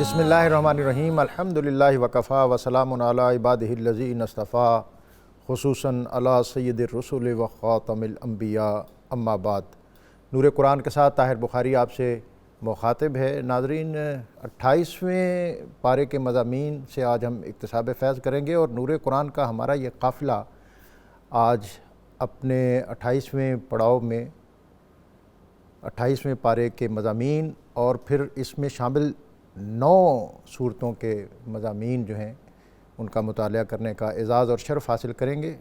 بسم اللہ الرحمن الرحیم الحمدللہ وکفا وسلام علی عبادہ الذین اصطفیٰ خصوصاً علی سید الرسل و خاتم الانبیاء اما بعد۔ نور قرآن کے ساتھ طاہر بخاری آپ سے مخاطب ہے۔ ناظرین، 28ویں پارے کے مضامین سے آج ہم اکتساب فیض کریں گے، اور نور قرآن کا ہمارا یہ قافلہ آج اپنے 28ویں پڑاؤ میں 28ویں پارے کے مضامین اور پھر اس میں شامل 9 صورتوں کے مضامین جو ہیں ان کا مطالعہ کرنے کا اعزاز اور شرف حاصل کریں گے۔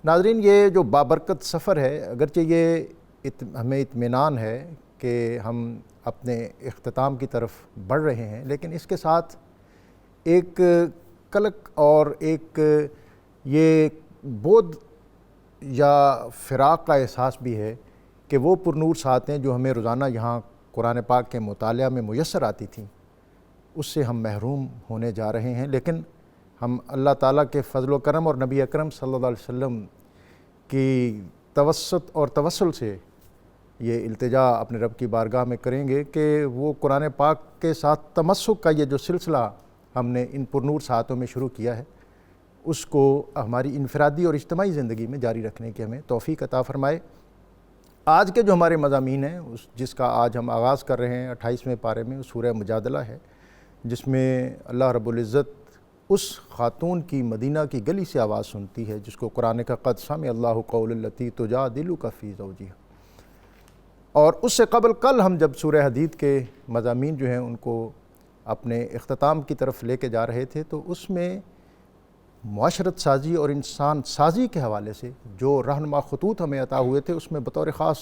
ناظرین، یہ جو بابرکت سفر ہے، اگرچہ یہ ہمیں اطمینان ہے کہ ہم اپنے اختتام کی طرف بڑھ رہے ہیں، لیکن اس کے ساتھ ایک قلق اور ایک یہ بودھ یا فراق کا احساس بھی ہے کہ وہ پرنور ساتیں جو ہمیں روزانہ یہاں قرآن پاک کے مطالعہ میں میسر آتی تھیں، اس سے ہم محروم ہونے جا رہے ہیں۔ لیکن ہم اللہ تعالیٰ کے فضل و کرم اور نبی اکرم صلی اللہ علیہ وسلم کی توسط اور توسل سے یہ التجا اپنے رب کی بارگاہ میں کریں گے کہ وہ قرآن پاک کے ساتھ تمسک کا یہ جو سلسلہ ہم نے ان پرنور ساعتوں میں شروع کیا ہے، اس کو ہماری انفرادی اور اجتماعی زندگی میں جاری رکھنے کی ہمیں توفیق عطا فرمائے۔ آج کے جو ہمارے مضامین ہیں، جس کا آج ہم آغاز کر رہے ہیں 28ویں پارے میں، سورہ مجادلہ ہے، جس میں اللہ رب العزت اس خاتون کی مدینہ کی گلی سے آواز سنتی ہے جس کو قرآن کا قد سمع اللہ قول التی تجادلک فی زوجہا۔ اور اس سے قبل کل ہم جب سورہ حدید کے مضامین جو ہیں ان کو اپنے اختتام کی طرف لے کے جا رہے تھے، تو اس میں معاشرت سازی اور انسان سازی کے حوالے سے جو رہنما خطوط ہمیں عطا ہوئے تھے، اس میں بطور خاص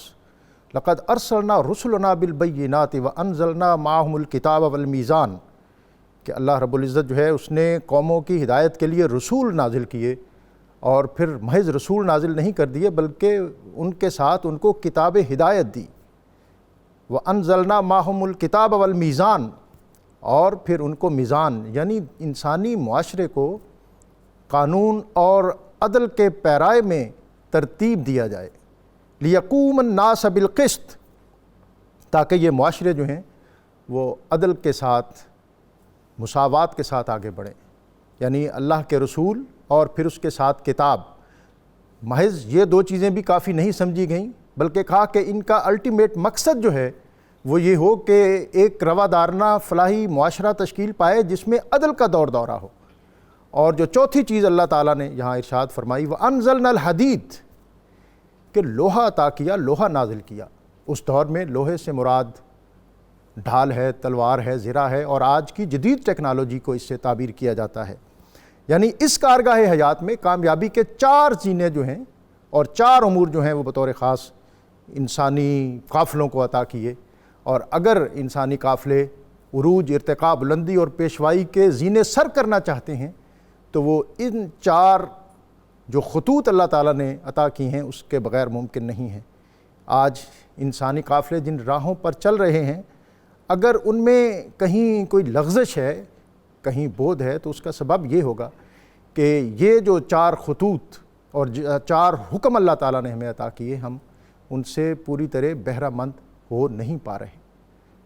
لقد ارسلنا رسلنا بالبینات وانزلنا معهم الکتاب والمیزان، کہ اللہ رب العزت جو ہے اس نے قوموں کی ہدایت کے لیے رسول نازل کیے، اور پھر محض رسول نازل نہیں کر دیے بلکہ ان کے ساتھ ان کو کتاب ہدایت دی، وانزلنا معهم الکتاب والمیزان، اور پھر ان کو میزان یعنی انسانی معاشرے کو قانون اور عدل کے پیرائے میں ترتیب دیا جائے، لیقوم الناس بالقسط، تاکہ یہ معاشرے جو ہیں وہ عدل کے ساتھ مساوات کے ساتھ آگے بڑھیں۔ یعنی اللہ کے رسول اور پھر اس کے ساتھ کتاب، محض یہ 2 چیزیں بھی کافی نہیں سمجھی گئیں، بلکہ کہا کہ ان کا الٹیمیٹ مقصد جو ہے وہ یہ ہو کہ ایک روادارانہ فلاحی معاشرہ تشکیل پائے جس میں عدل کا دور دورہ ہو۔ اور جو چوتھی چیز اللہ تعالیٰ نے یہاں ارشاد فرمائی، وَأَنزَلْنَا الْحَدِيدَ، کہ لوہا عطا کیا، لوہا نازل کیا۔ اس دور میں لوہے سے مراد ڈھال ہے، تلوار ہے، زرہ ہے، اور آج کی جدید ٹیکنالوجی کو اس سے تعبیر کیا جاتا ہے۔ یعنی اس کارگاہ حیات میں کامیابی کے 4 زینے جو ہیں اور 4 امور جو ہیں وہ بطور خاص انسانی قافلوں کو عطا کیے، اور اگر انسانی قافلے عروج، ارتقاء، بلندی اور پیشوائی کے زینے سر کرنا چاہتے ہیں تو وہ ان 4 جو خطوط اللہ تعالیٰ نے عطا کی ہیں اس کے بغیر ممکن نہیں ہے۔ آج انسانی قافلے جن راہوں پر چل رہے ہیں، اگر ان میں کہیں کوئی لغزش ہے، کہیں بودھ ہے، تو اس کا سبب یہ ہوگا کہ یہ جو 4 خطوط اور 4 حکم اللہ تعالیٰ نے ہمیں عطا کیے، ہم ان سے پوری طرح بہرہ مند ہو نہیں پا رہے۔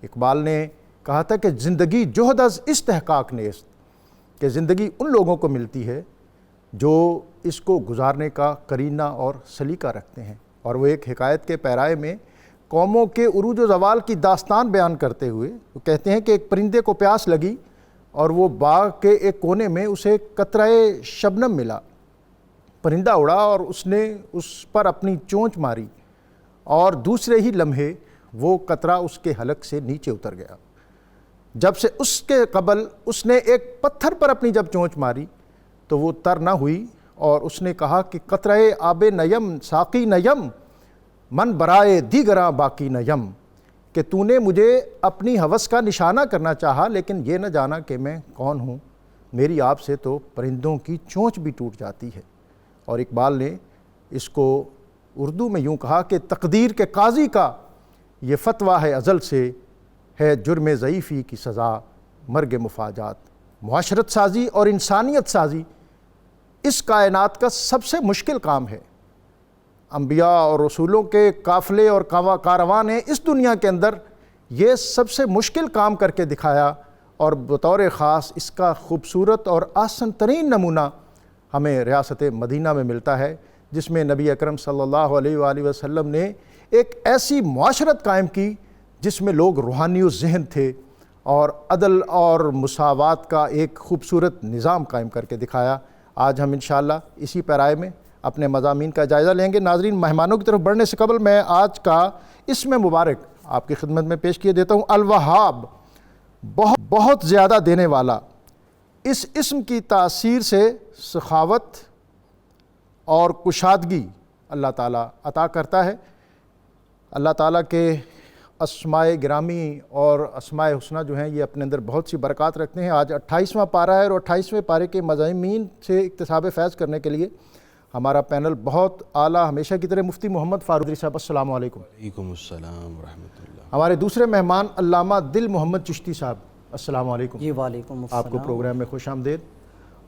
اقبال نے کہا تھا کہ زندگی جہد از استحقاق نیست، کہ زندگی ان لوگوں کو ملتی ہے جو اس کو گزارنے کا قرینہ اور سلیقہ رکھتے ہیں۔ اور وہ ایک حکایت کے پیرائے میں قوموں کے عروج و زوال کی داستان بیان کرتے ہوئے وہ کہتے ہیں کہ ایک پرندے کو پیاس لگی اور وہ باغ کے ایک کونے میں اسے قطرہ شبنم ملا۔ پرندہ اڑا اور اس نے اس پر اپنی چونچ ماری، اور دوسرے ہی لمحے وہ قطرہ اس کے حلق سے نیچے اتر گیا۔ جب سے اس کے قبل اس نے ایک پتھر پر اپنی جب چونچ ماری تو وہ تر نہ ہوئی، اور اس نے کہا کہ قطرہ آب نیم ساقی نیم من برائے دیگراں باقی نیم، کہ تو نے مجھے اپنی ہوس کا نشانہ کرنا چاہا لیکن یہ نہ جانا کہ میں کون ہوں، میری آپ سے تو پرندوں کی چونچ بھی ٹوٹ جاتی ہے۔ اور اقبال نے اس کو اردو میں یوں کہا کہ تقدیر کے قاضی کا یہ فتویٰ ہے ازل سے، ہے جرم ضعیفی کی سزا مرگ مفاجات۔ معاشرت سازی اور انسانیت سازی اس کائنات کا سب سے مشکل کام ہے۔ انبیاء اور رسولوں کے قافلے اور کاروان نے اس دنیا کے اندر یہ سب سے مشکل کام کر کے دکھایا، اور بطور خاص اس کا خوبصورت اور آسن ترین نمونہ ہمیں ریاست مدینہ میں ملتا ہے، جس میں نبی اکرم صلی اللہ علیہ وآلہ وسلم نے ایک ایسی معاشرت قائم کی جس میں لوگ روحانی الذہن تھے، اور عدل اور مساوات کا ایک خوبصورت نظام قائم کر کے دکھایا۔ آج ہم انشاءاللہ اسی پیرائے میں اپنے مضامین کا جائزہ لیں گے۔ ناظرین، مہمانوں کی طرف بڑھنے سے قبل میں آج کا اسم مبارک آپ کی خدمت میں پیش کیے دیتا ہوں۔ الوہاب، بہت زیادہ دینے والا۔ اس اسم کی تاثیر سے سخاوت اور کشادگی اللہ تعالیٰ عطا کرتا ہے۔ اللہ تعالیٰ کے اسماء گرامی اور اسماء حسنہ جو ہیں یہ اپنے اندر بہت سی برکات رکھتے ہیں۔ آج 28واں پارہ ہے، اور 28ویں پارے کے مضامین سے اکتساب فیض کرنے کے لیے ہمارا پینل بہت اعلیٰ ہمیشہ کی طرح مفتی محمد فاروق صاحب، السلام علیکم۔ وعلیکم السلام ورحمۃ اللہ۔ ہمارے دوسرے مہمان علامہ دل محمد چشتی صاحب، السلام علیکم۔ جی وعلیکم السلام۔ آپ کو پروگرام میں خوش آمدید۔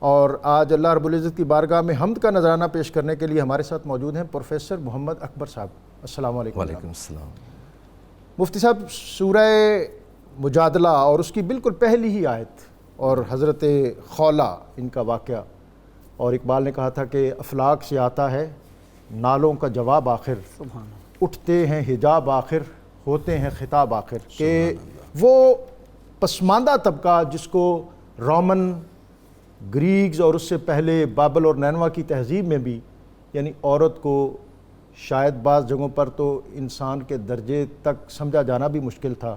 اور آج اللہ رب العزت کی بارگاہ میں حمد کا نذرانہ پیش کرنے کے لیے ہمارے ساتھ موجود ہیں پروفیسر محمد اکبر صاحب، السلام علیکم۔ وعلیکم السلام۔ مفتی صاحب، سورہ مجادلہ اور اس کی بالکل پہلی ہی آیت اور حضرت خولہ ان کا واقعہ، اور اقبال نے کہا تھا کہ افلاک سے آتا ہے نالوں کا جواب آخر، سبحان اللہ۔ اٹھتے ہیں حجاب آخر، ہوتے ہیں خطاب آخر، کہ وہ پسماندہ طبقہ جس کو رومن، گریکز اور اس سے پہلے بابل اور نینوا کی تہذیب میں بھی یعنی عورت کو شاید بعض جگہوں پر تو انسان کے درجے تک سمجھا جانا بھی مشکل تھا،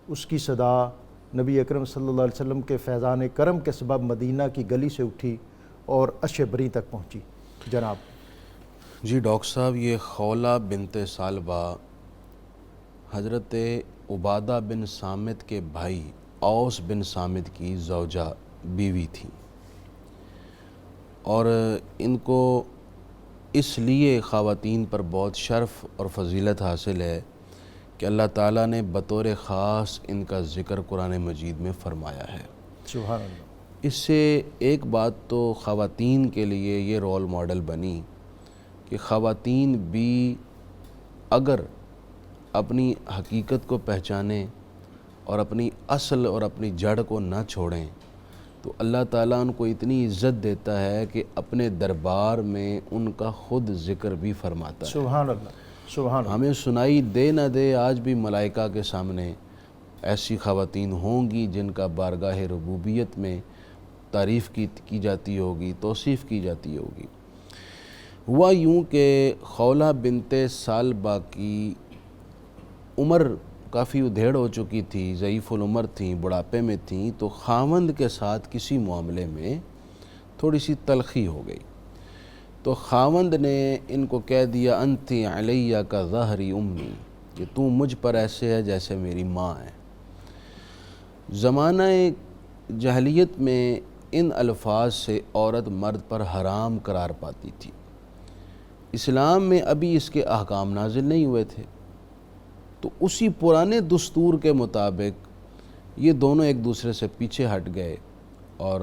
اس کی صدا نبی اکرم صلی اللہ علیہ وسلم کے فیضان کرم کے سبب مدینہ کی گلی سے اٹھی اور عرش بری تک پہنچی۔ جناب جی ڈاکٹر صاحب، یہ خولہ بنت ثعلبہ حضرت عبادہ بن صامت کے بھائی اوس بن صامت کی زوجہ بیوی تھی، اور ان کو اس لیے خواتین پر بہت شرف اور فضیلت حاصل ہے کہ اللہ تعالیٰ نے بطور خاص ان کا ذکر قرآن مجید میں فرمایا ہے۔ سبحان اللہ۔ اس سے ایک بات تو خواتین کے لیے یہ رول ماڈل بنی کہ خواتین بھی اگر اپنی حقیقت کو پہچانیں اور اپنی اصل اور اپنی جڑ کو نہ چھوڑیں تو اللہ تعالیٰ ان کو اتنی عزت دیتا ہے کہ اپنے دربار میں ان کا خود ذکر بھی فرماتا ہے۔ سبحان اللہ، سبحان اللہ۔ ہمیں سنائی دے نہ دے، آج بھی ملائکہ کے سامنے ایسی خواتین ہوں گی جن کا بارگاہ ربوبیت میں تعریف کی جاتی ہوگی، توصیف کی جاتی ہوگی۔ ہوا یوں کہ خولہ بنت ثعلبہ کی عمر کافی ادھیڑ ہو چکی تھی، ضعیف العمر تھیں، بڑھاپے میں تھیں، تو خاوند کے ساتھ کسی معاملے میں تھوڑی سی تلخی ہو گئی، تو خاوند نے ان کو کہہ دیا انتی علیہ کا ظہری امی، کہ تو مجھ پر ایسے ہے جیسے میری ماں ہے۔ زمانہ جاہلیت میں ان الفاظ سے عورت مرد پر حرام قرار پاتی تھی۔ اسلام میں ابھی اس کے احکام نازل نہیں ہوئے تھے، تو اسی پرانے دستور کے مطابق یہ دونوں ایک دوسرے سے پیچھے ہٹ گئے، اور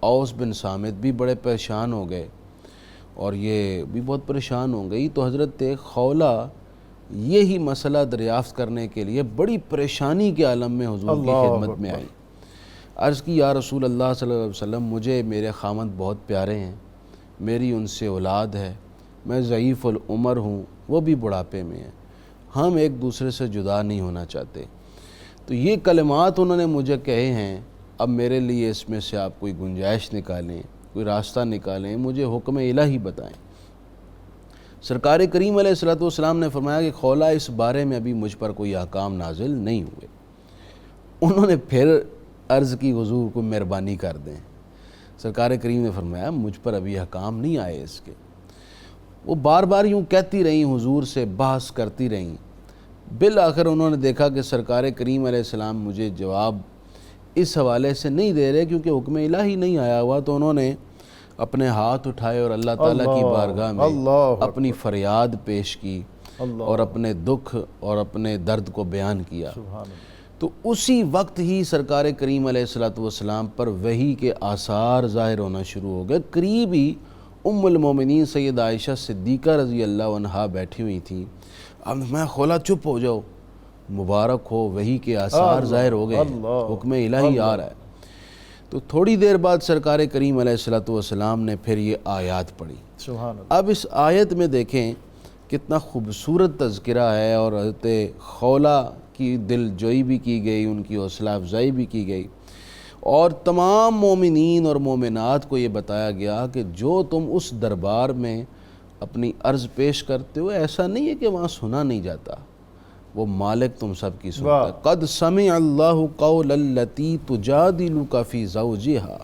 اوس بن صامت بھی بڑے پریشان ہو گئے اور یہ بھی بہت پریشان ہو گئی۔ تو حضرت خولہ یہی مسئلہ دریافت کرنے کے لیے بڑی پریشانی کے عالم میں حضور کی خدمت میں آئی۔ عرض کی یا رسول اللہ صلی اللہ علیہ وسلم، مجھے میرے خاوند بہت پیارے ہیں، میری ان سے اولاد ہے، میں ضعیف العمر ہوں، وہ بھی بڑھاپے میں ہیں، ہم ایک دوسرے سے جدا نہیں ہونا چاہتے۔ تو یہ کلمات انہوں نے مجھے کہے ہیں، اب میرے لیے اس میں سے آپ کوئی گنجائش نکالیں، کوئی راستہ نکالیں، مجھے حکم الہی بتائیں۔ سرکار کریم علیہ الصلوۃ والسلام نے فرمایا کہ خولہ اس بارے میں ابھی مجھ پر کوئی احکام نازل نہیں ہوئے۔ انہوں نے پھر عرض کی حضور کو مہربانی کر دیں۔ سرکار کریم نے فرمایا مجھ پر ابھی احکام نہیں آئے اس کے۔ وہ بار بار یوں کہتی رہیں، حضور سے بحث کرتی رہیں، بالآخر انہوں نے دیکھا کہ سرکار کریم علیہ السلام مجھے جواب اس حوالے سے نہیں دے رہے کیونکہ حکم الہی نہیں آیا ہوا، تو انہوں نے اپنے ہاتھ اٹھائے اور اللہ تعالیٰ کی بارگاہ میں اپنی فریاد پیش کی اور اپنے دکھ اور اپنے درد کو بیان کیا۔ تو اسی وقت ہی سرکار کریم علیہ الصلوۃ والسلام پر وحی کے آثار ظاہر ہونا شروع ہو گئے۔ قریب ہی ام المومنین سید عائشہ صدیقہ رضی اللہ عنہا بیٹھی ہوئی تھیں۔ اب میں خولہ چپ ہو جاؤ، مبارک ہو، وحی کے آثار ظاہر ہو گئے، حکم الہی آ رہا ہے۔ تو تھوڑی دیر بعد سرکار کریم علیہ الصلوۃ والسلام نے پھر یہ آیات پڑھی۔ سبحان اللہ۔ اب اس آیت میں دیکھیں کتنا خوبصورت تذکرہ ہے، اور حضرت خولہ کی دل جوئی بھی کی گئی، ان کی حوصلہ افزائی بھی کی گئی، اور تمام مومنین اور مومنات کو یہ بتایا گیا کہ جو تم اس دربار میں اپنی عرض پیش کرتے ہو، ایسا نہیں ہے کہ وہاں سنا نہیں جاتا، وہ مالک تم سب کی سنتا ہے۔ قد سمع اللہ قول التی تجادلک فی زوجہا،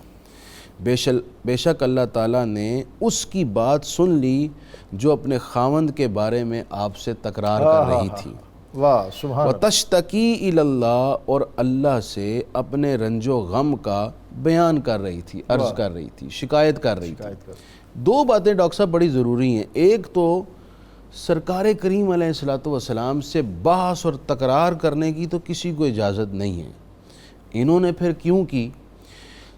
بے شک اللہ تعالیٰ نے اس کی بات سن لی جو اپنے خاوند کے بارے میں آپ سے تکرار کر رہی تھی۔ واہ سبحان اللہ۔ وَتَشْتَكِي إِلَى اللَّهِ، اور اللہ سے اپنے رنج و غم کا بیان کر رہی تھی، عرض کر رہی تھی، شکایت کر رہی تھی۔ دو باتیں ڈاکٹر صاحب بڑی ضروری ہیں۔ ایک تو سرکار کریم علیہ الصلوۃ والسلام سے بحث اور تکرار کرنے کی تو کسی کو اجازت نہیں ہے۔ انہوں نے پھر کیوں کی؟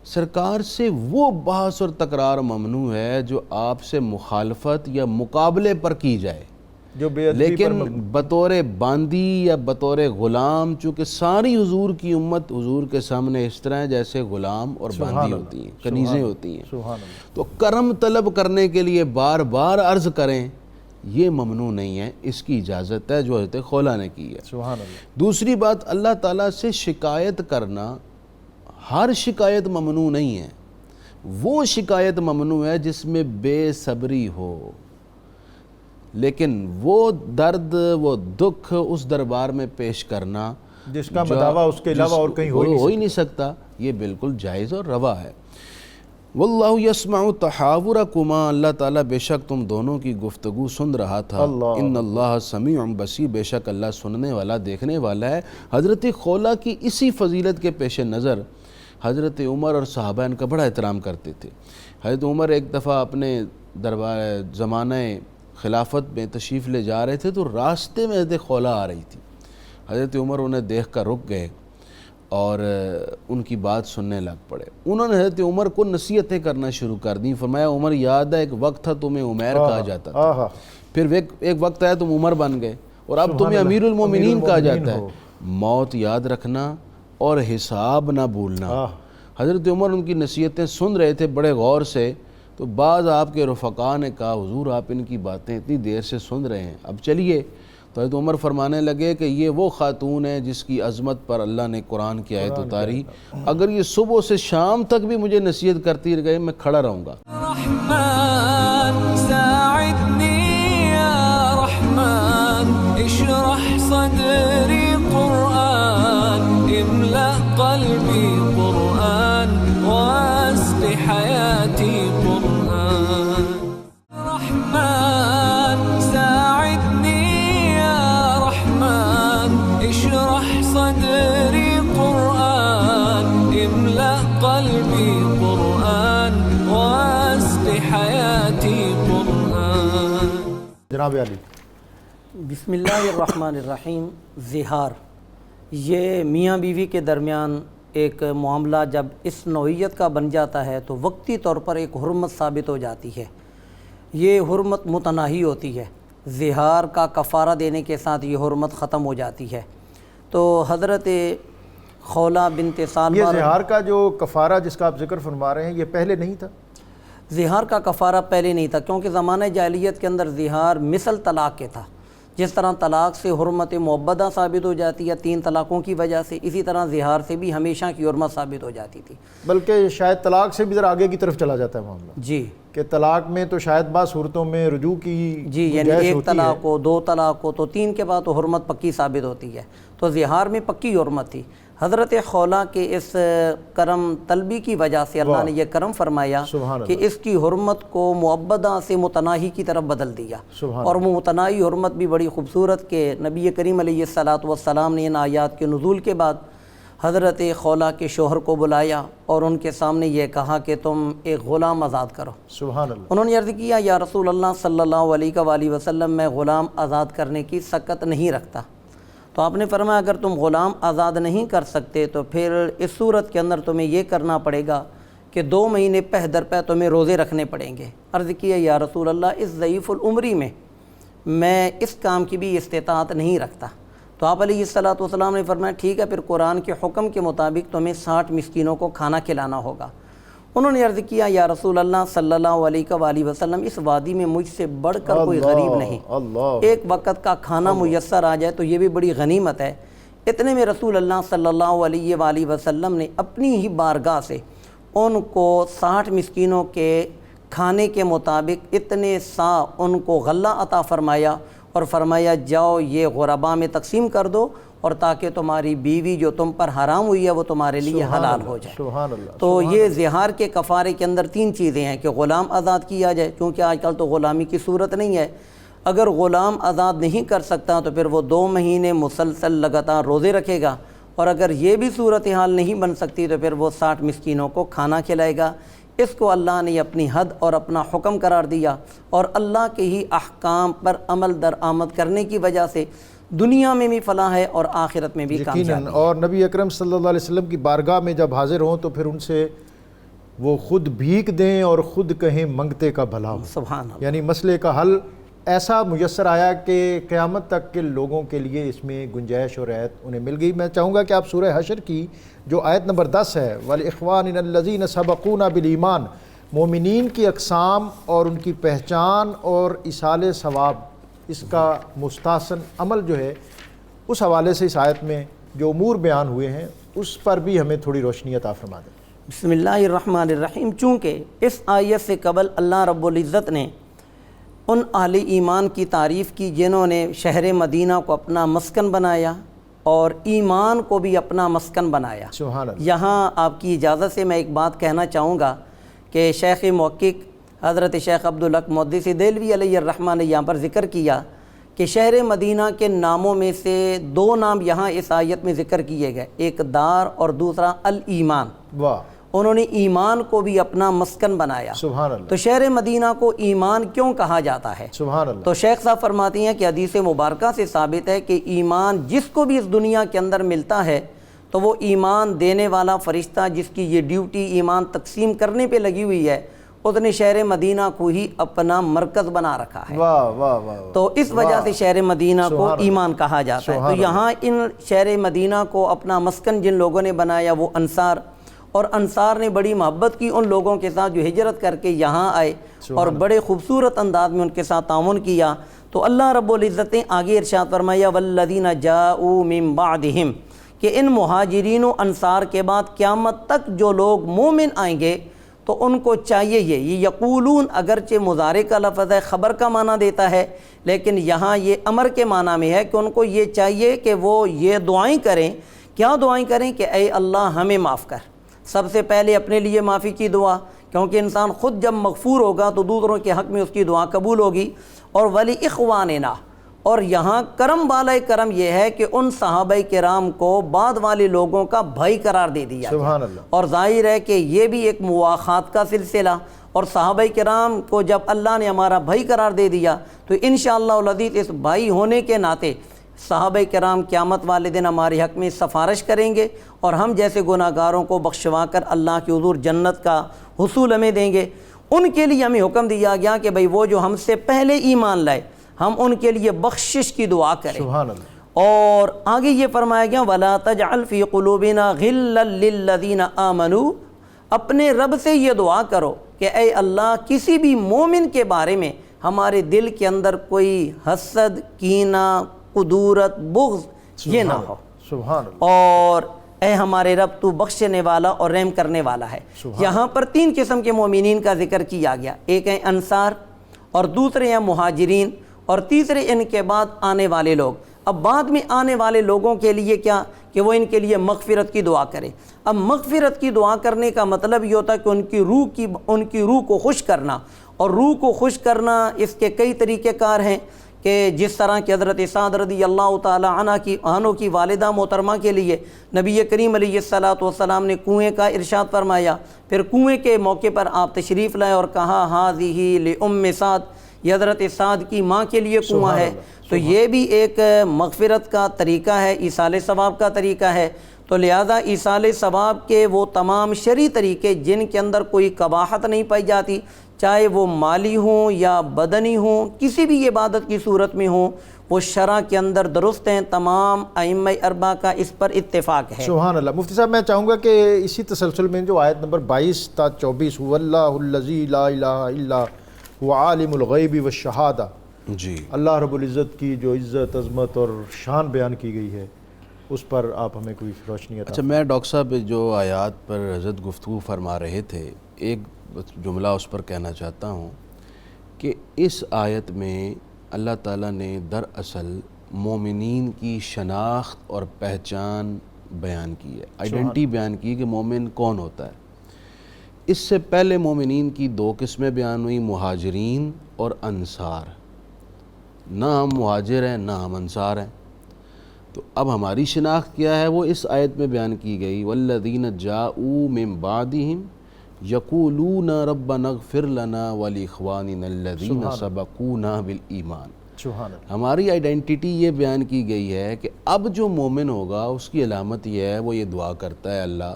سرکار سے وہ بحث اور تکرار ممنوع ہے جو آپ سے مخالفت یا مقابلے پر کی جائے، جو بے ادبی لیکن بطور باندی یا بطور غلام، چونکہ ساری حضور کی امت حضور کے سامنے اس طرح ہے جیسے غلام اور باندی ہوتی ہیں، کنیزیں ہوتی ہیں، سبحان اللہ۔ تو کرم طلب کرنے کے لیے بار بار عرض کریں، یہ ممنوع نہیں ہے، اس کی اجازت ہے جو حضرت خولہ نے کی ہے۔ سبحان اللہ۔ دوسری بات، اللہ تعالیٰ سے شکایت کرنا، ہر شکایت ممنوع نہیں ہے، وہ شکایت ممنوع ہے جس میں بے صبری ہو، لیکن وہ درد، وہ دکھ اس دربار میں پیش کرنا جس کا مداوع اس کے علاوہ اور کہیں ہو ہی نہیں سکتا، یہ بالکل جائز اور روا ہے۔ واللہ یسمع تحاورکما، اللہ تعالیٰ بے شک تم دونوں کی گفتگو سن رہا تھا۔ ان اللہ سمیع بصیر، بے شک اللہ سننے والا دیکھنے والا ہے۔ حضرت خولہ کی اسی فضیلت کے پیش نظر حضرت عمر اور صحابہ ان کا بڑا احترام کرتے تھے۔ حضرت عمر ایک دفعہ اپنے دربار زمانہ خلافت میں تشریف لے جا رہے تھے، تو راستے میں حضرت خولہ آ رہی تھی۔ حضرت عمر انہیں دیکھ کر رک گئے اور ان کی بات سننے لگ پڑے۔ انہوں نے حضرت عمر کو نصیحتیں کرنا شروع کر دیں۔ فرمایا عمر یاد ہے ایک وقت تھا تمہیں عمیر کہا جاتا تھا، پھر ایک وقت آیا تم عمر بن گئے، اور اب تمہیں امیر المومنین کہا جاتا ہے۔ موت یاد رکھنا اور حساب نہ بھولنا۔ حضرت عمر ان کی نصیحتیں سن رہے تھے بڑے غور سے، تو بعض آپ کے رفقاء نے کہا حضور آپ ان کی باتیں اتنی دیر سے سن رہے ہیں، اب چلیے۔ تو حضرت عمر فرمانے لگے کہ یہ وہ خاتون ہے جس کی عظمت پر اللہ نے قرآن کی آیت اتاری، اگر یہ صبح سے شام تک بھی مجھے نصیحت کرتی رہے میں کھڑا رہوں گا۔ رحمان ساعدنی یا رحمان، اشرح صدری قرآن، املأ قلبی قرآن، واسق حیاتی قرآن۔ رحمان ساعدنی یا رحمان، اشرح صدری قرآن، املأ قلبی قرآن، واسق حیاتی قرآن۔ جناب علی۔ بسم اللہ الرحمن الرحیم۔ زہار، یہ میاں بیوی کے درمیان ایک معاملہ جب اس نوعیت کا بن جاتا ہے تو وقتی طور پر ایک حرمت ثابت ہو جاتی ہے، یہ حرمت متناہی ہوتی ہے، زہار کا کفارہ دینے کے ساتھ یہ حرمت ختم ہو جاتی ہے۔ تو حضرت خولہ بنت سالبہ، یہ زہار کا جو کفارہ جس کا آپ ذکر فرما رہے ہیں یہ پہلے نہیں تھا؟ زہار کا کفارہ پہلے نہیں تھا، کیونکہ زمانہ جاہلیت کے اندر زہار مثل طلاق کے تھا۔ جس طرح طلاق سے حرمت معبدہ ثابت ہو جاتی ہے 3 طلاقوں کی وجہ سے، اسی طرح زہار سے بھی ہمیشہ کی حرمت ثابت ہو جاتی تھی۔ بلکہ شاید طلاق سے بھی ذرا آگے کی طرف چلا جاتا ہے معاملہ، جی، کہ طلاق میں تو شاید بعض صورتوں میں رجوع کی جی، یعنی 1 طلاق ہو، 2 طلاق ہو، تو 3 کے بعد تو حرمت پکی ثابت ہوتی ہے۔ تو زہار میں پکی حرمت تھی۔ حضرت خولہ کے اس کرم طلبی کی وجہ سے اللہ نے یہ کرم فرمایا کہ اس کی حرمت کو معبدہ سے متناہی کی طرف بدل دیا، اور وہ متناہی حرمت بھی بڑی خوبصورت کہ نبی کریم علیہ السلام نے ان آیات کے نزول کے بعد حضرت خولہ کے شوہر کو بلایا اور ان کے سامنے یہ کہا کہ تم ایک غلام آزاد کرو۔ سبحان اللہ۔ انہوں نے عرض کیا یا رسول اللہ صلی اللہ علیہ وآلہ وسلم، میں غلام آزاد کرنے کی سکت نہیں رکھتا۔ تو آپ نے فرمایا اگر تم غلام آزاد نہیں کر سکتے تو پھر اس صورت کے اندر تمہیں یہ کرنا پڑے گا کہ 2 مہینے پہ در پہ تمہیں روزے رکھنے پڑیں گے۔ عرض کیا یا رسول اللہ، اس ضعیف العمری میں اس کام کی بھی استطاعت نہیں رکھتا۔ تو آپ علیہ الصلوۃ والسلام نے فرمایا ٹھیک ہے، پھر قرآن کے حکم کے مطابق تمہیں 60 مسکینوں کو کھانا کھلانا ہوگا۔ انہوں نے عرض کیا یا رسول اللہ صلی اللہ علیہ وآلہ وسلم، اس وادی میں مجھ سے بڑھ کر کوئی غریب نہیں، ایک وقت کا کھانا میسر آ جائے تو یہ بھی بڑی غنیمت ہے۔ اتنے میں رسول اللہ صلی اللہ علیہ وآلہ وسلم نے اپنی ہی بارگاہ سے ان کو 60 مسکینوں کے کھانے کے مطابق اتنے سا ان کو غلہ عطا فرمایا اور فرمایا جاؤ یہ غرباء میں تقسیم کر دو، اور تاکہ تمہاری بیوی جو تم پر حرام ہوئی ہے وہ تمہارے لیے حلال ہو جائے۔ سبحان اللہ۔ تو یہ زہار کے کفارے کے اندر 3 چیزیں ہیں کہ غلام آزاد کیا جائے، کیونکہ آج کل تو غلامی کی صورت نہیں ہے۔ اگر غلام آزاد نہیں کر سکتا تو پھر وہ 2 مہینے مسلسل لگاتار روزے رکھے گا، اور اگر یہ بھی صورتحال نہیں بن سکتی تو پھر وہ 60 مسکینوں کو کھانا کھلائے گا۔ اس کو اللہ نے اپنی حد اور اپنا حکم قرار دیا، اور اللہ کے ہی احکام پر عمل درآمد کرنے کی وجہ سے دنیا میں بھی فلاح ہے اور آخرت میں بھی کامیابی ہے۔ اور نبی اکرم صلی اللہ علیہ وسلم کی بارگاہ میں جب حاضر ہوں تو پھر ان سے وہ خود بھیک دیں اور خود کہیں منگتے کا بھلا ہو۔ سبحان اللہ۔ یعنی مسئلے کا حل ایسا میسر آیا کہ قیامت تک کے لوگوں کے لیے اس میں گنجائش اور رعایت انہیں مل گئی۔ میں چاہوں گا کہ آپ سورہ حشر کی جو آیت نمبر 10 ہے وَالْإِخْوَانِنَ الَّذِينَ سَبَقُونَ بِالْإِيمَانِ، مومنین کی اقسام اور ان کی پہچان اور ایصال ثواب، اس کا مستحسن عمل جو ہے، اس حوالے سے اس آیت میں جو امور بیان ہوئے ہیں اس پر بھی ہمیں تھوڑی روشنی عطا فرما دیں۔ بسم اللہ الرحمن الرحیم۔ چونکہ اس آیت سے قبل اللہ رب العزت نے ان اہل ایمان کی تعریف کی جنہوں نے شہر مدینہ کو اپنا مسکن بنایا اور ایمان کو بھی اپنا مسکن بنایا۔ سبحان اللہ۔ یہاں آپ کی اجازت سے میں ایک بات کہنا چاہوں گا کہ شیخ محقق حضرت شیخ عبدالحق محدث دہلوی علیہ الرحمہ نے یہاں پر ذکر کیا کہ شہر مدینہ کے ناموں میں سے 2 نام یہاں اس آیت میں ذکر کیے گئے، ایک دار اور دوسرا الایمان۔ واہ، انہوں نے ایمان کو بھی اپنا مسکن بنایا۔ سبحان اللہ، تو شہر مدینہ کو ایمان کیوں کہا جاتا ہے؟ سبحان اللہ۔ تو شیخ صاحب فرماتی ہیں کہ حدیث مبارکہ سے ثابت ہے کہ ایمان جس کو بھی اس دنیا کے اندر ملتا ہے تو وہ ایمان دینے والا فرشتہ جس کی یہ ڈیوٹی ایمان تقسیم کرنے پہ لگی ہوئی ہے، اس نے شہر مدینہ کو ہی اپنا مرکز بنا رکھا ہے۔ واہ واہ واہ۔ تو اس وجہ سے شہر مدینہ کو ایمان کہا جاتا ہے۔ تو یہاں ان شہر مدینہ کو اپنا مسکن جن لوگوں نے بنایا وہ انصار، اور انصار نے بڑی محبت کی ان لوگوں کے ساتھ جو ہجرت کر کے یہاں آئے اور بڑے خوبصورت انداز میں ان کے ساتھ تعاون کیا۔ تو اللہ رب العزت نے آگے ارشاد فرمایا والذین جاؤوا من بعدہم، کہ ان مہاجرین و انصار کے بعد قیامت تک جو لوگ مومن آئیں گے تو ان کو چاہیے یہ یقولون، اگرچہ مضارع کا لفظ ہے، خبر کا معنی دیتا ہے، لیکن یہاں یہ امر کے معنی میں ہے کہ ان کو یہ چاہیے کہ وہ یہ دعائیں کریں۔ کیا دعائیں کریں؟ کہ اے اللہ ہمیں معاف کر۔ سب سے پہلے اپنے لیے معافی کی دعا، کیونکہ انسان خود جب مغفور ہوگا تو دوسروں کے حق میں اس کی دعا قبول ہوگی۔ اور ولی اخواننا، اور یہاں کرم والے کرم یہ ہے کہ ان صحابہ کرام کو بعد والے لوگوں کا بھائی قرار دے دیا سبحان اللہ۔ اور ظاہر ہے کہ یہ بھی ایک مواخات کا سلسلہ، اور صحابہ کرام کو جب اللہ نے ہمارا بھائی قرار دے دیا تو انشاءاللہ العزیز اس بھائی ہونے کے ناطے صحابہ کرام قیامت والے دن ہمارے حق میں سفارش کریں گے، اور ہم جیسے گناہ گاروں کو بخشوا کر اللہ کے حضور جنت کا حصول ہمیں دیں گے۔ ان کے لیے ہمیں حکم دیا گیا کہ بھئی وہ جو ہم سے پہلے ایمان لائے ہم ان کے لیے بخشش کی دعا کریں۔ سبحان اللہ۔ اور آگے یہ فرمایا گیا وَلَا تَجْعَلْ فِي قُلُوبِنَا غِلًّا لِّلَّذِينَ آمَنُوا، اپنے رب سے یہ دعا کرو کہ اے اللہ کسی بھی مومن کے بارے میں ہمارے دل کے اندر کوئی حسد، کینہ، قدورت، بغض یہ نہ ہو۔ سبحان اللہ۔ اور اے ہمارے رب تو بخشنے والا اور رحم کرنے والا ہے۔ یہاں پر 3 قسم کے مومنین کا ذکر کیا گیا، ایک ہیں انصار، اور دوسرے ہیں مہاجرین، اور تیسرے ان کے بعد آنے والے لوگ۔ اب بعد میں آنے والے لوگوں کے لیے کیا کہ وہ ان کے لیے مغفرت کی دعا کریں۔ اب مغفرت کی دعا کرنے کا مطلب یہ ہوتا ہے کہ ان کی روح کو خوش کرنا، اور روح کو خوش کرنا اس کے کئی طریقہ کار ہیں کہ جس طرح کہ حضرت سعد رضی اللہ تعالی عنہ کی والدہ محترمہ کے لیے نبی کریم علیہ الصلوۃ والسلام نے کنویں کا ارشاد فرمایا، پھر کنویں کے موقع پر آپ تشریف لائے اور کہا ہذہ لام سعد، یہ حضرت سعد کی ماں کے لیے کنواں ہے۔ تو یہ بھی ایک مغفرت کا طریقہ ہے، ایصال ثواب کا طریقہ ہے۔ تو لہذا ایصال ثواب کے وہ تمام شرعی طریقے جن کے اندر کوئی قباحت نہیں پائی جاتی، چاہے وہ مالی ہوں یا بدنی ہوں، کسی بھی عبادت کی صورت میں ہوں، وہ شرع کے اندر درست ہیں۔ تمام ائمہ اربعہ کا اس پر اتفاق ہے۔ سبحان اللہ۔ مفتی صاحب میں چاہوں گا کہ اسی تسلسل میں جو آیت نمبر 22 تا 24 واللہ الذی لا الہ الا هو عالم الغیب والشہادہ، جی، اللہ رب العزت کی جو عزت، عظمت اور شان بیان کی گئی ہے، اس پر آپ ہمیں کوئی روشنی عطا۔ اچھا، میں ڈاکٹر صاحب جو آیات پر حضرت گفتگو فرما رہے تھے، ایک جملہ اس پر کہنا چاہتا ہوں کہ اس آیت میں اللہ تعالیٰ نے دراصل مومنین کی شناخت اور پہچان بیان کی ہے، آئیڈینٹی بیان کی کہ مومن کون ہوتا ہے۔ اس سے پہلے مومنین کی دو قسمیں بیان ہوئی، مہاجرین اور انصار۔ نہ ہم مہاجر ہیں نہ ہم انصار ہیں، تو اب ہماری شناخت کیا ہے وہ اس آیت میں بیان کی گئی، والذین جاءوا من بعدہم یقولون ربنا اغفر لنا ولاخواننا الذین سبقونا بالایمان۔ سبحان اللہ۔ ہماری آئیڈینٹی یہ بیان کی گئی ہے کہ اب جو مومن ہوگا اس کی علامت یہ ہے، وہ یہ دعا کرتا ہے اللہ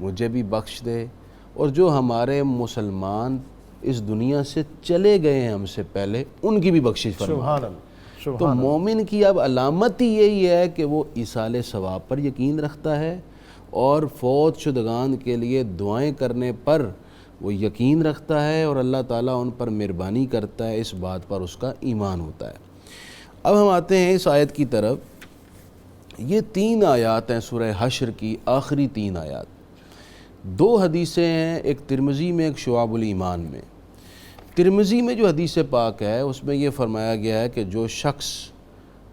مجھے بھی بخش دے، اور جو ہمارے مسلمان اس دنیا سے چلے گئے ہیں ہم سے پہلے ان کی بھی بخشش فرما۔ سبحان اللہ۔ تو مومن کی اب علامت ہی یہی ہے کہ وہ ایصال ثواب پر یقین رکھتا ہے اور فوت شدگان کے لیے دعائیں کرنے پر وہ یقین رکھتا ہے، اور اللہ تعالیٰ ان پر مہربانی کرتا ہے، اس بات پر اس کا ایمان ہوتا ہے۔ اب ہم آتے ہیں اس آیت کی طرف۔ یہ 3 آیات ہیں سورہ حشر کی، آخری 3 آیات۔ 2 حدیثیں ہیں، ایک ترمذی میں، ایک شعب الایمان میں۔ ترمذی میں جو حدیث پاک ہے اس میں یہ فرمایا گیا ہے کہ جو شخص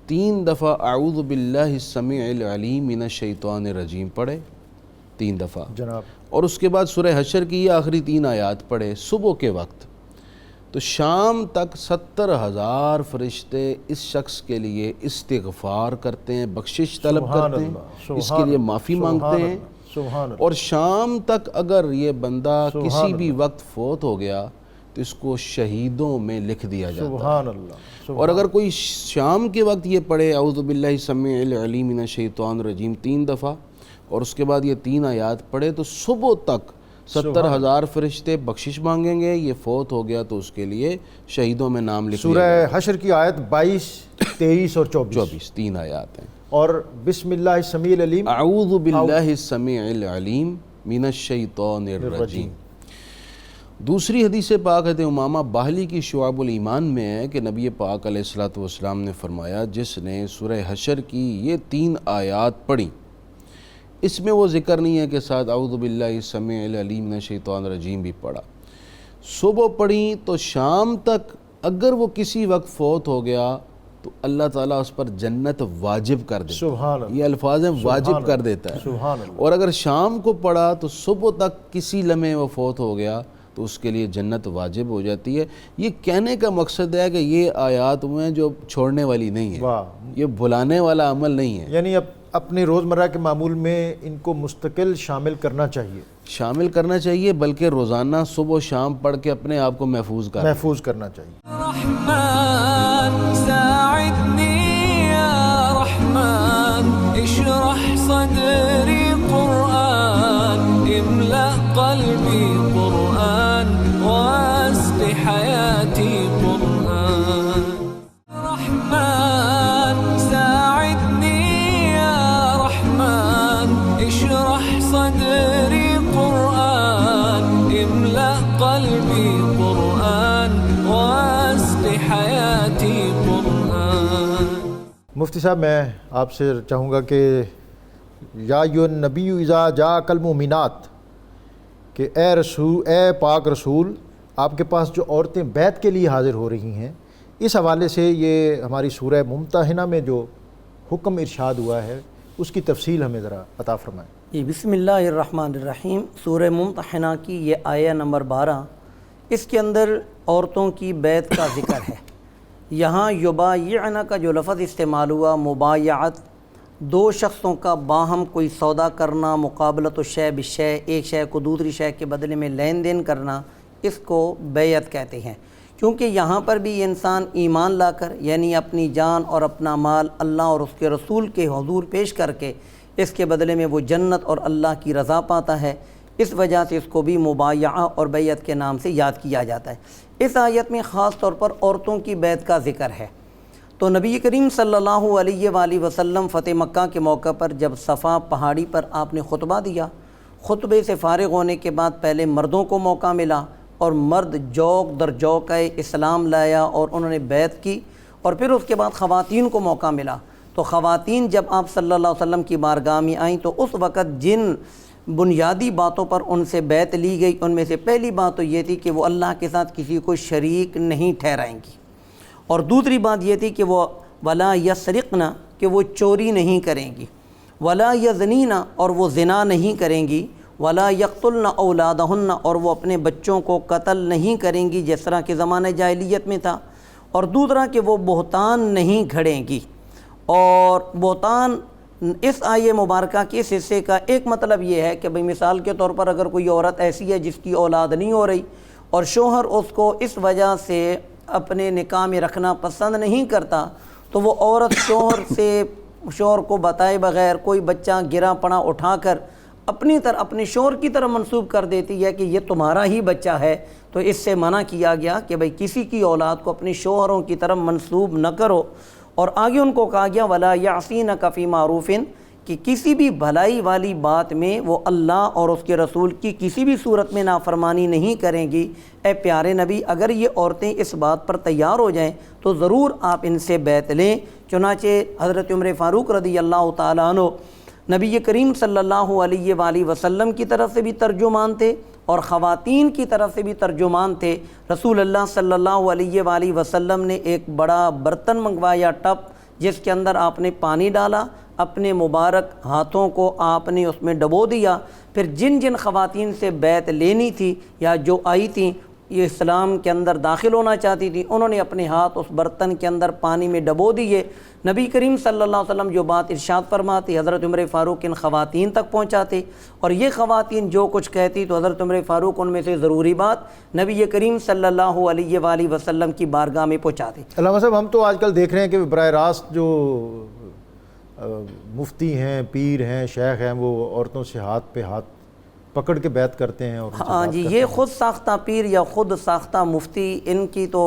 3 دفعہ اعوذ باللہ السمیع العلیم من الشیطان الرجیم پڑھے 3 دفعہ، جناب، اور اس کے بعد سورہ حشر کی یہ آخری 3 آیات پڑھے صبح کے وقت، تو شام تک 70,000 فرشتے اس شخص کے لیے استغفار کرتے ہیں، بخشش طلب کرتے ہیں، اس کے لیے معافی مانگتے ہیں، سبحان اللہ۔ اور شام تک اگر یہ بندہ کسی بھی وقت فوت ہو گیا تو اس کو شہیدوں میں لکھ دیا جاتا ہے۔ سبحان اللہ۔ اور اگر کوئی شام کے وقت یہ پڑھے اعوذ باللہ السمیع العلیم من الشیطان الرجیم 3 دفعہ، اور اس کے بعد یہ 3 آیات پڑھے، تو صبح تک 70,000 فرشتے بخشش مانگیں گے، یہ فوت ہو گیا تو اس کے لیے شہیدوں میں نام لکھ دیا سورہ جائے گا۔ حشر کی آیت 22، 23 اور 24 3 آیات ہیں۔ اور بسم اللہ السمیع العلیم، اعوذ باللہ السمیع العلیم من الشیطان الرجیم۔ دوسری حدیث پاک حضرت امامہ باہلی کی شعب الایمان میں ہے کہ نبی پاک علیہ الصلوۃ والسلام نے فرمایا جس نے سورہ حشر کی یہ 3 آیات پڑھی، اس میں وہ ذکر نہیں ہے کہ ساتھ اعوذ باللہ السمیع العلیم من الشیطان الرجیم بھی پڑھا، صبح پڑھی تو شام تک اگر وہ کسی وقت فوت ہو گیا تو اللہ تعالیٰ اس پر جنت واجب کر دیتا ہے۔ سبحان اللہ۔ یہ الفاظ ہیں واجب کر دیتا ہے۔ سبحان اللہ۔ اور اگر شام کو پڑھا تو صبح تک کسی لمحے وہ فوت ہو گیا تو اس کے لیے جنت واجب ہو جاتی ہے۔ یہ کہنے کا مقصد ہے کہ یہ آیات وہ ہیں جو چھوڑنے والی نہیں ہے، واہ، یہ بھلانے والا عمل نہیں ہے، یعنی اپنے روزمرہ کے معمول میں ان کو مستقل شامل کرنا چاہیے، شامل کرنا چاہیے، بلکہ روزانہ صبح و شام پڑھ کے اپنے آپ کو محفوظ کرنا محفوظ کرنا چاہیے۔ رحمن ساعدني يا رحمن اشرح صدري قرآن املأ قلبي قرآن واسق حياتي قرآن رحمن ساعدني يا رحمن اشرح صدري قرآن املأ قلبي قرآن واسق حياتي قرآن۔ مفتی صاحب میں آپ سے چاہوں گا کہ یا ایھا النبی اذا جاءک المؤمنات، کہ اے رسول، اے پاک رسول، آپ کے پاس جو عورتیں بیعت کے لیے حاضر ہو رہی ہیں، اس حوالے سے یہ ہماری سورہ ممتحنہ میں جو حکم ارشاد ہوا ہے اس کی تفصیل ہمیں ذرا عطا فرمائیں۔ جی، بسم اللہ الرحمن الرحیم۔ سورہ ممتحنہ کی یہ آیہ نمبر 12، اس کے اندر عورتوں کی بیعت کا ذکر ہے۔ یہاں یبایعن کا جو لفظ استعمال ہوا، مبایعت، 2 شخصوں کا باہم کوئی سودا کرنا، مقابلۃ الشیء بالشیء، ایک شے کو دوسری شے کے بدلے میں لین دین کرنا، اس کو بیعت کہتے ہیں۔ کیونکہ یہاں پر بھی انسان ایمان لا کر، یعنی اپنی جان اور اپنا مال اللہ اور اس کے رسول کے حضور پیش کر کے اس کے بدلے میں وہ جنت اور اللہ کی رضا پاتا ہے۔ اس وجہ سے اس کو بھی مبایعہ اور بیعت کے نام سے یاد کیا جاتا ہے۔ اس آیت میں خاص طور پر عورتوں کی بیعت کا ذکر ہے۔ تو نبی کریم صلی اللہ علیہ وآلہ وسلم فتح مکہ کے موقع پر جب صفا پہاڑی پر آپ نے خطبہ دیا، خطبے سے فارغ ہونے کے بعد پہلے مردوں کو موقع ملا اور مرد جوق در جوق اسلام لایا اور انہوں نے بیعت کی، اور پھر اس کے بعد خواتین کو موقع ملا۔ تو خواتین جب آپ صلی اللہ علیہ وسلم کی بارگاہ میں آئیں تو اس وقت جن بنیادی باتوں پر ان سے بیعت لی گئی، ان میں سے پہلی بات تو یہ تھی کہ وہ اللہ کے ساتھ کسی کو شریک نہیں ٹھہرائیں گی، اور دوسری بات یہ تھی کہ وہ ولا یسرقن، کہ وہ چوری نہیں کریں گی، ولا یزنین، اور وہ زنا نہیں کریں گی، ولا یقتلن اولادہن، اور وہ اپنے بچوں کو قتل نہیں کریں گی جس طرح کہ زمانہ جاہلیت میں تھا، اور دوسرا کہ وہ بہتان نہیں گھڑیں گی۔ اور بہتان اس آیہ مبارکہ کے اس حصے کا ایک مطلب یہ ہے کہ بھئی مثال کے طور پر اگر کوئی عورت ایسی ہے جس کی اولاد نہیں ہو رہی اور شوہر اس کو اس وجہ سے اپنے نکاح میں رکھنا پسند نہیں کرتا، تو وہ عورت شوہر کو بتائے بغیر کوئی بچہ گرا پڑا اٹھا کر اپنے شوہر کی طرف منسوب کر دیتی ہے کہ یہ تمہارا ہی بچہ ہے۔ تو اس سے منع کیا گیا کہ بھئی کسی کی اولاد کو اپنے شوہروں کی طرف منسوب نہ کرو، اور آگے ان کو کہا گیا ولا یعصینک فی معروف، کہ کسی بھی بھلائی والی بات میں وہ اللہ اور اس کے رسول کی کسی بھی صورت میں نافرمانی نہیں کریں گی۔ اے پیارے نبی، اگر یہ عورتیں اس بات پر تیار ہو جائیں تو ضرور آپ ان سے بیعت لیں۔ چنانچہ حضرت عمر فاروق رضی اللہ تعالیٰ عنہ نبی کریم صلی اللہ علیہ وآلہ وسلم کی طرف سے بھی ترجمان تھے اور خواتین کی طرف سے بھی ترجمان تھے۔ رسول اللہ صلی اللہ علیہ وآلہ وسلم نے ایک بڑا برتن منگوایا، ٹپ، جس کے اندر آپ نے پانی ڈالا، اپنے مبارک ہاتھوں کو آپ نے اس میں ڈبو دیا، پھر جن جن خواتین سے بیعت لینی تھی یا جو آئی تھیں یہ اسلام کے اندر داخل ہونا چاہتی تھی، انہوں نے اپنے ہاتھ اس برتن کے اندر پانی میں ڈبو دیے۔ نبی کریم صلی اللہ علیہ وسلم جو بات ارشاد فرماتی حضرت عمر فاروق ان خواتین تک پہنچاتے، اور یہ خواتین جو کچھ کہتی تو حضرت عمر فاروق ان میں سے ضروری بات نبی کریم صلی اللہ علیہ وآلہ وسلم کی بارگاہ میں پہنچاتے۔ علامہ صاحب، ہم تو آج کل دیکھ رہے ہیں کہ براہ راست جو مفتی ہیں، پیر ہیں، شیخ ہیں، وہ عورتوں سے ہاتھ پہ ہاتھ پکڑ کے بیعت کرتے ہیں۔ اور ہاں جی، یہ خود ساختہ پیر یا خود ساختہ مفتی، ان کی تو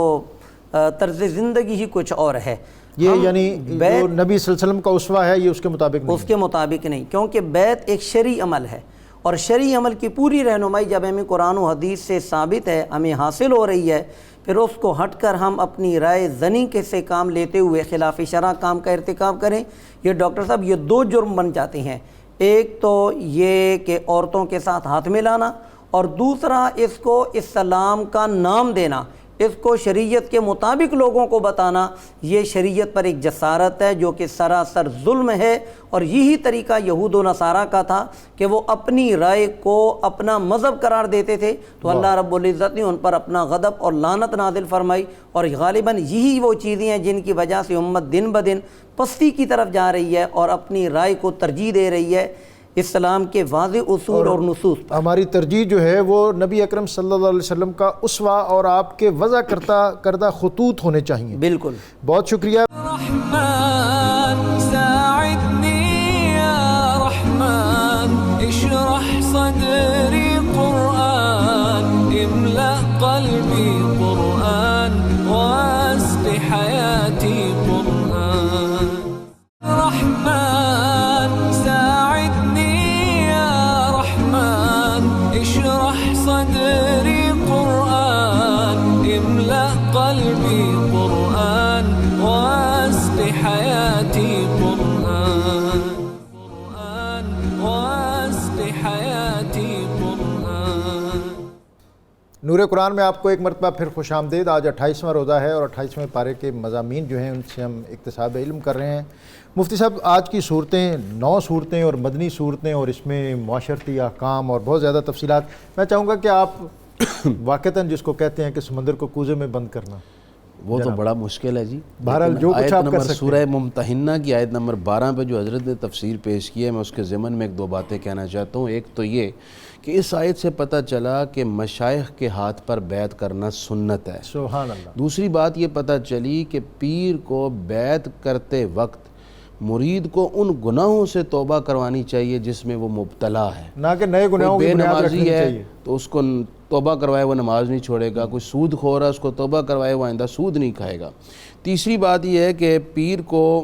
طرز زندگی ہی کچھ اور ہے۔ یہ یعنی جو نبی صلی اللہ علیہ وسلم کا اسوہ ہے یہ اس کے مطابق نہیں، اس کے مطابق نہیں، کیونکہ بیعت ایک شرعی عمل ہے، اور شرعی عمل کی پوری رہنمائی جب ہمیں قرآن و حدیث سے ثابت ہے، ہمیں حاصل ہو رہی ہے، پھر اس کو ہٹ کر ہم اپنی رائے زنی کے سے کام لیتے ہوئے خلاف شرع کام کا ارتکاب کریں، یہ ڈاکٹر صاحب یہ دو جرم بن جاتے ہیں۔ ایک تو یہ کہ عورتوں کے ساتھ ہاتھ ملانا، اور دوسرا اس کو اسلام کا نام دینا، اس کو شریعت کے مطابق لوگوں کو بتانا، یہ شریعت پر ایک جسارت ہے جو کہ سراسر ظلم ہے۔ اور یہی طریقہ یہود و نصارہ کا تھا کہ وہ اپنی رائے کو اپنا مذہب قرار دیتے تھے، تو اللہ رب العزت نے ان پر اپنا غضب اور لعنت نازل فرمائی، اور غالباً یہی وہ چیزیں ہیں جن کی وجہ سے امت دن بدن پستی کی طرف جا رہی ہے اور اپنی رائے کو ترجیح دے رہی ہے اسلام کے واضح اصول اور نصوص پر۔ ہماری ترجیح جو ہے وہ نبی اکرم صلی اللہ علیہ وسلم کا اسوہ اور آپ کے وضع کردہ خطوط ہونے چاہیے۔ بالکل، بہت شکریہ۔ رحمن ساعدني يا رحمن اشرح صدري قرآن املأ قلبي قرآن واسق حياتي قرآن رحمن ساعدني يا رحمن اشرح صدري قرآن املأ قلبي قرآن واسق حياتي قرآن واسق حياتي قرآن۔ نور قرآن میں آپ کو ایک مرتبہ پھر خوش آمدید۔ آج 28واں روزہ ہے اور 28ویں پارے کے مضامین جو ہیں ان سے ہم اکتساب علم کر رہے ہیں۔ مفتی صاحب، آج کی صورتیں 9 صورتیں اور مدنی صورتیں، اور اس میں معاشرتی احکام اور بہت زیادہ تفصیلات، میں چاہوں گا کہ آپ واقعتاً جس کو کہتے ہیں کہ سمندر کو کوزے میں بند کرنا، وہ تو بڑا مشکل ہے جی۔ بہرحال جو کچھ آپ کر سکتے ہیں۔ سورہ ممتحنہ کی آیت نمبر 12 پہ جو حضرت نے تفسیر پیش کی ہے، میں اس کے ضمن میں 1-2 باتیں کہنا چاہتا ہوں۔ ایک تو یہ کہ اس آیت سے پتہ چلا کہ مشائخ کے ہاتھ پر بیعت کرنا سنت ہے۔ سبحان اللہ۔ دوسری بات یہ پتہ چلی کہ پیر کو بیعت کرتے وقت مرید کو ان گناہوں سے توبہ کروانی چاہیے جس میں وہ مبتلا ہے. نہ کہ نئے گناہوں کوئی کی بے بنیاد رکھنی نمازی ہے چاہیے. تو اس کو توبہ کروائے وہ نماز نہیں چھوڑے گا. کوئی سود خور ہے اس کو توبہ کروائے وہ آئندہ سود نہیں کھائے گا. تیسری بات یہ ہے کہ پیر کو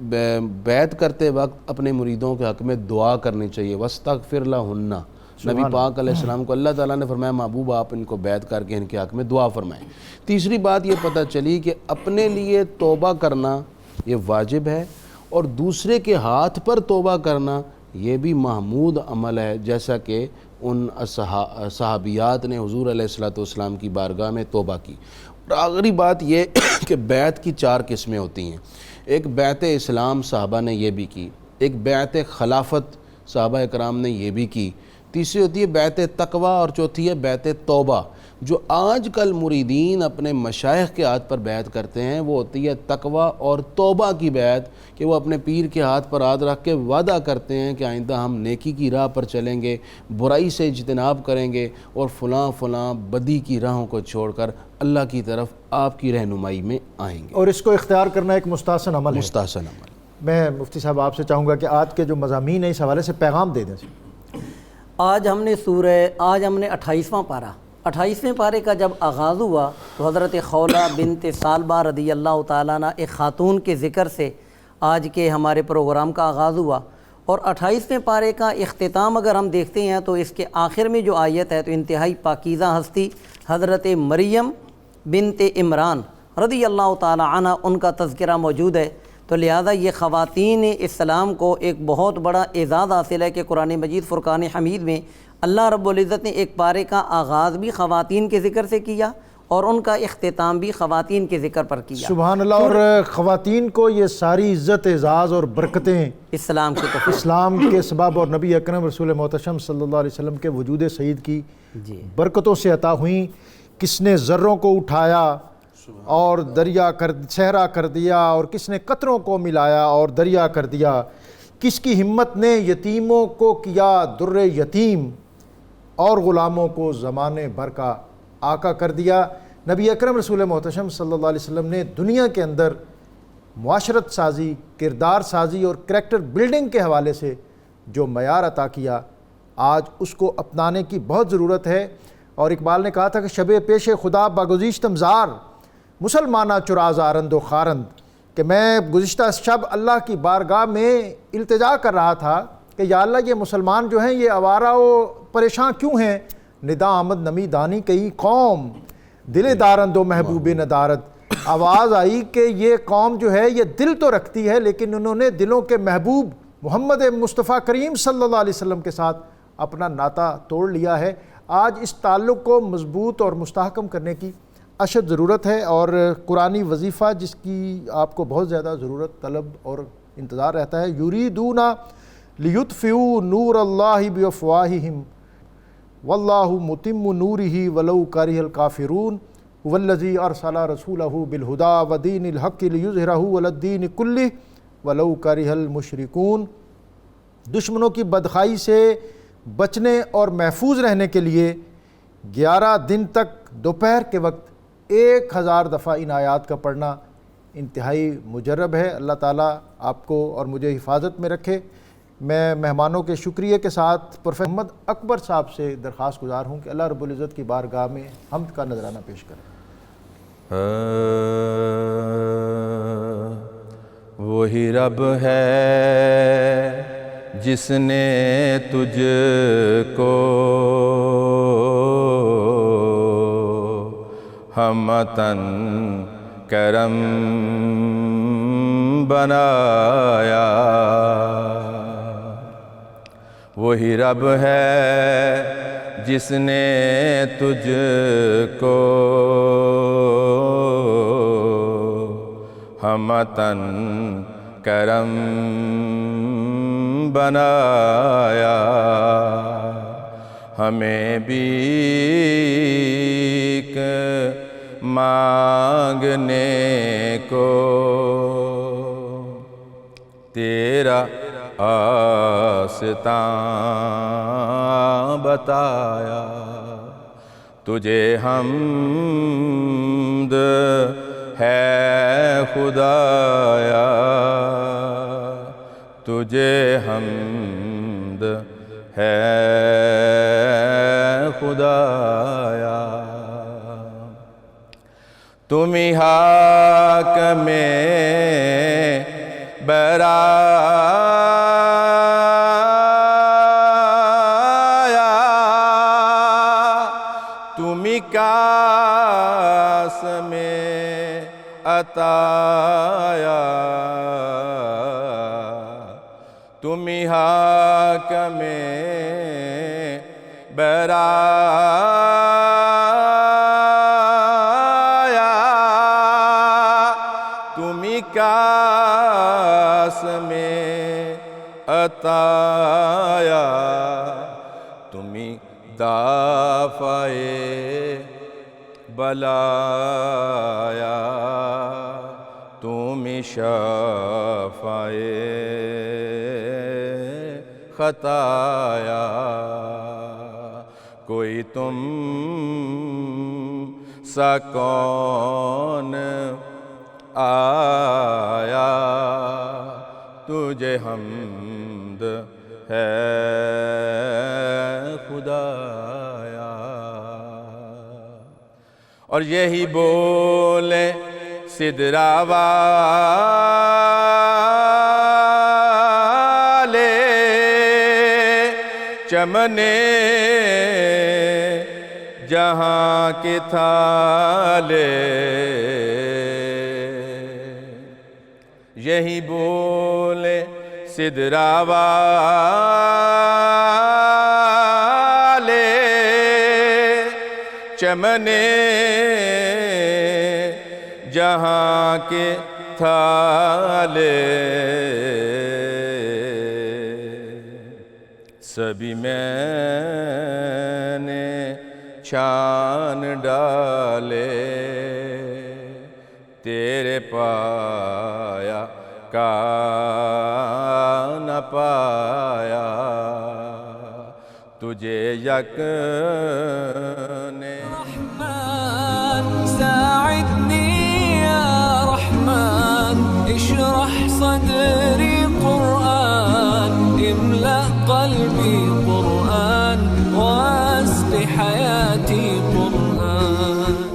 بیعت کرتے وقت اپنے مریدوں کے حق میں دعا کرنی چاہیے. وَاسْتَغْفِرْ لَهُنَّ. نبی پاک علیہ السلام کو اللہ تعالیٰ نے فرمایا محبوب آپ ان کو بیعت کر کے ان کے حق میں دعا فرمائیں. تیسری بات یہ پتہ چلی کہ اپنے لیے توبہ کرنا یہ واجب ہے اور دوسرے کے ہاتھ پر توبہ کرنا یہ بھی محمود عمل ہے، جیسا کہ ان صحابیات نے حضور علیہ السلام کی بارگاہ میں توبہ کی. اور آخری بات یہ کہ بیعت کی 4 قسمیں ہوتی ہیں. ایک بیعت اسلام صحابہ نے یہ بھی کی، ایک بیعت خلافت صحابہ اکرام نے یہ بھی کی، تیسری ہوتی ہے بیعت تقوی اور چوتھی ہے بیعت توبہ. جو آج کل مریدین اپنے مشائخ کے ہاتھ پر بیعت کرتے ہیں وہ ہوتی ہے تقوی اور توبہ کی بیعت، کہ وہ اپنے پیر کے ہاتھ پر ہاتھ رکھ کے وعدہ کرتے ہیں کہ آئندہ ہم نیکی کی راہ پر چلیں گے، برائی سے اجتناب کریں گے اور فلاں فلاں بدی کی راہوں کو چھوڑ کر اللہ کی طرف آپ کی رہنمائی میں آئیں گے. اور اس کو اختیار کرنا ایک مستحسن عمل ہے. مستحسن عمل. میں مفتی صاحب آپ سے چاہوں گا کہ آج کے جو مضامین ہیں اس حوالے سے پیغام دے دیں. آج ہم نے 28واں پارہ 28ویں پارے کا جب آغاز ہوا تو حضرت خولہ بنت ثعلبہ رضی اللہ تعالیٰ عنہ ایک خاتون کے ذکر سے آج کے ہمارے پروگرام کا آغاز ہوا. اور 28ویں پارے کا اختتام اگر ہم دیکھتے ہیں تو اس کے آخر میں جو آیت ہے تو انتہائی پاکیزہ ہستی حضرت مریم بنت عمران رضی اللہ تعالیٰ عنہ ان کا تذکرہ موجود ہے. تو لہذا یہ خواتین اسلام کو ایک بہت بڑا اعزاز حاصل ہے کہ قرآن مجید فرقان حمید میں اللہ رب العزت نے ایک پارے کا آغاز بھی خواتین کے ذکر سے کیا اور ان کا اختتام بھی خواتین کے ذکر پر کیا. سبحان اللہ. اور خواتین کو یہ ساری عزت اعزاز اور برکتیں اسلام کے اسلام کے سبب اور نبی اکرم رسول محتشم صلی اللہ علیہ وسلم کے وجود سعید کی برکتوں سے عطا ہوئیں. کس نے ذروں کو اٹھایا اور دریا صحرا کر دیا، اور کس نے قطروں کو ملایا اور دریا کر دیا. کس کی ہمت نے یتیموں کو کیا در یتیم اور غلاموں کو زمانے بھر کا آقا کر دیا. نبی اکرم رسول محتشم صلی اللہ علیہ وسلم نے دنیا کے اندر معاشرت سازی، کردار سازی اور کریکٹر بلڈنگ کے حوالے سے جو معیار عطا کیا، آج اس کو اپنانے کی بہت ضرورت ہے. اور اقبال نے کہا تھا کہ شب پیش خدا باگزیشتم زار مسلمانہ چرازارند و خارند، کہ میں گزشتہ شب اللہ کی بارگاہ میں التجا کر رہا تھا کہ یا اللہ یہ مسلمان جو ہیں یہ آوارہ و پریشان کیوں ہیں. ندا آمد نمی دانی کئی قوم دل دارند و محبوب ندارت. آواز آئی کہ یہ قوم جو ہے یہ دل تو رکھتی ہے لیکن انہوں نے دلوں کے محبوب محمد مصطفیٰ کریم صلی اللہ علیہ وسلم کے ساتھ اپنا ناطہ توڑ لیا ہے. آج اس تعلق کو مضبوط اور مستحکم کرنے کی اشد ضرورت ہے. اور قرآنی وظیفہ جس کی آپ کو بہت زیادہ ضرورت طلب اور انتظار رہتا ہے، یریدون لیطفئوا نور اللہ بافواہہم واللہ متم نورہ ولو کرہ الکافرون هو الذی ارسل رسولہ بالہدی ودین الحق لیظہرہ علی الدین کلہ ولو کرہ المشرکون. دشمنوں کی بدخائی سے بچنے اور محفوظ رہنے کے لیے 11 دن تک دوپہر کے وقت 1000 دفعہ ان آیات کا پڑھنا انتہائی مجرب ہے. اللہ تعالیٰ آپ کو اور مجھے حفاظت میں رکھے. میں مہمانوں کے شکریہ کے ساتھ پروفیسر محمد اکبر صاحب سے درخواست گزار ہوں کہ اللہ رب العزت کی بارگاہ میں حمد کا نذرانہ پیش کریں. وہی رب ہے جس نے تجھ کو ہمتن کرم بنایا. وہی رب ہے جس نے تجھ کو ہمتن کرم بنایا. ہمیں بھیک مانگنے کو تیرا آستاں بتایا. تجھے حمد ہے خدایا. تجھے حمد ہے خدایا تم ہی حاکم برایا تم ہی قاسم عطایا تم ہی حاکم برایا تم ہی قاسم عطایا تم ہی دافع بلایا تم ہی شافع خطایا کوئی تم سا کون آیا تجھے حمد ہے خدایا اور یہی بولے سدرا والے چمنے جہاں کے تھالے یہی بولے سدرا والے چمنے جہاں کے تھالے سبھی میں نے چھان ڈالے تیرے پایا کا نہ پایا تجھے یک نے رحمن ساعدني يا رحمن اشرح صدري قرآن املأ قلبي